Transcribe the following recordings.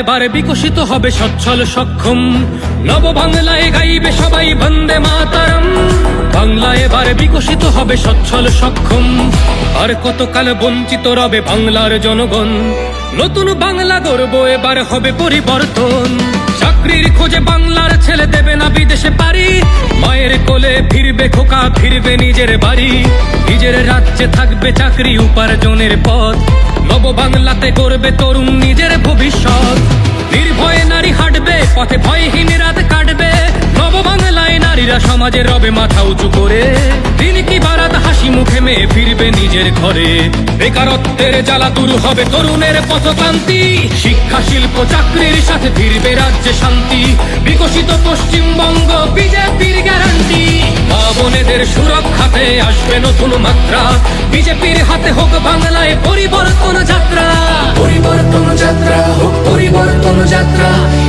এবার বিকশিত হবে সচ্ছল সক্ষম, নব বাংলায় গাইবে সবাই বন্দে মাতরম। বাংলা এবার বিকশিত হবে সচ্ছল সক্ষম, আর কতকাল বঞ্চিত রবে বাংলার জনগণ। নতুন বাংলা গর্ব এবার হবে পরিবর্তন। চাকরির খোঁজে বাংলার ছেলে দেবে না বিদেশে পারি, মায়ের কোলে ফিরবে খোকা, ফিরবে নিজের বাড়ি। নিজের রাজ্যে থাকবে চাকরি উপার্জনের পথ, নব বাংলাতে করবে তরুণ নিজের ভবিষ্যৎ। নির্ভয়ে নারী হাঁটবে পথে, ভয়হীন রাত কাটবে। নব বাংলায় নারীরা সমাজে রবে মাথা উঁচু করে, দিন কি বারাত হাসি মুখে মেয়ে ফিরবে নিজের ঘরে। বেকারত্বের জ্বালা দূর হবে তরুণের পথক্রান্তি, শিক্ষা শিল্প চাকরির সাথে ফিরবে রাজ্যে শান্তি। বিকশিত পশ্চিমবঙ্গ বিজেপির গ্যারান্টি, মা বোনেদের সুরক্ষাতে আসবে নতুন মাত্রা। বিজেপির হাতে হোক বাংলায় পরিবর্তন যাত্রা। পরিবর্তন যাত্রা হোক পরিবর্তন যাত্রা,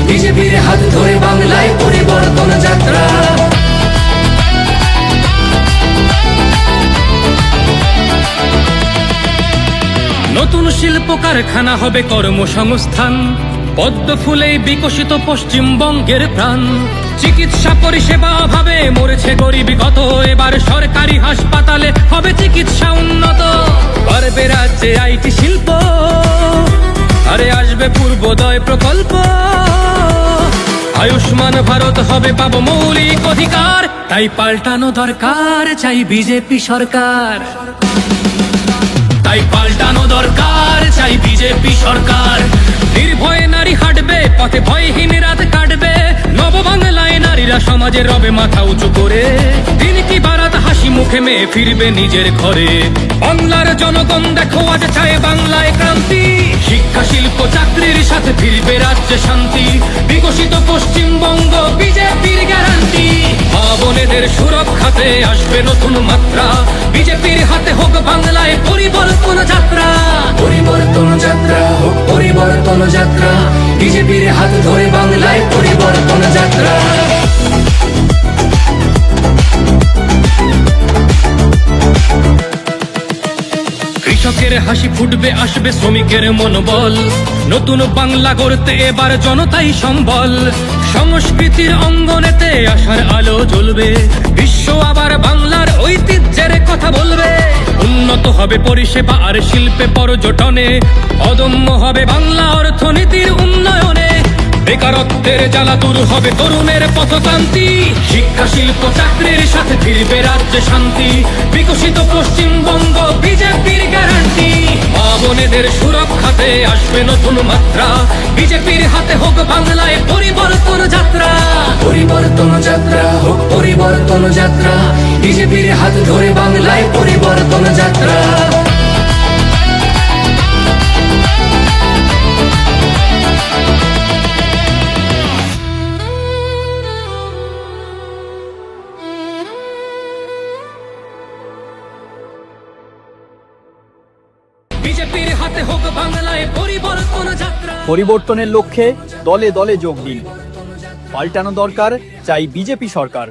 বিজেপির হাত ধরে বাংলায় পরিবর্তন যাত্রা। নতুন শিল্প কারখানা হবে কর্মসংস্থান, পদ্ম ফুলেই বিকশিত পশ্চিমবঙ্গের প্রাণ। চিকিৎসা পরিষেবা অভাবে মরেছে গরিবী কত, এবার সরকারি হাসপাতালে হবে চিকিৎসা উন্নত। বাড়বে রাজ্যে আইটি শিল্প, আরে আসবে পূর্বোদয় প্রকল্প। আয়ুষ্মান ভারত হবে পাবো মৌলিক অধিকার, তাই পাল্টানো দরকার চাই বিজেপি সরকার। তাই পাল্টানো দরকার চাই বিজেপি সরকার। নির্ভয়ে নারী হাঁটবে পথে, ভয়হীন রাত কাটবে। নব বাংলায় নারীরা সমাজে রবে মাথা উঁচু করে, দিন কি বারাত হাসি মুখে মেয়ে ফিরবে নিজের ঘরে। বাংলার জনগণ দেখো আজ চায় বাংলায় ক্রান্তি, শিক্ষা শিল্প চাকরির সাথে ফিরবে রাজ্যে শান্তি। বিকশিত পশ্চিমবঙ্গ বিজেপির গ্যারান্টি, মা বোনেদের সুরক্ষাতে আসবে নতুন মাত্রা। বিজেপির হাতে হোক বাংলায় পরিবর্তন যাত্রা। পরিবর্তন যাত্রা হোক পরিবর্তন যাত্রা, বিজেপির হাত ধরে বাংলায় পরিবর্তন যাত্রা। কৃষকের হাসি ফুটবে, আসবে শ্রমিকের মনোবল। নতুন বাংলা গড়তে এবার জনতাই সম্বল। সংস্কৃতির অঙ্গনেতে আশার আলো জ্বলবে, বিশ্ব আবার বাংলার ঐতিহ্যের কথা বলবে। উন্নত হবে পরিষেবা আর শিল্পে পর্যটনে, অদম্য হবে বাংলা অর্থনীতির উন্নয়নে। বেকারত্বের জ্বালা দূর হবে তরুণের পথক্রান্তি, শিক্ষা শিল্প চাকরির সাথে ফিরবে রাজ্যে শান্তি। বিকশিত পশ্চিমবঙ্গ বিজেপির গ্যারান্টি, মা বোনেদের সুরক্ষাতে আসবে নতুন মাত্রা। বিজেপির হাতে হোক বাংলায় পরিবর্তন যাত্রা। পরিবর্তন যাত্রা হোক পরিবর্তন যাত্রা, বিজেপির হাত ধরে বাংলায় পরিবর্তন যাত্রা। বিজেপির হাতে হোক বাংলায় পরিবর্তন যাত্রা। পরিবর্তনের লক্ষ্যে দলে দলে যোগ দিন। পাল্টানো দরকার চাই বিজেপি সরকার।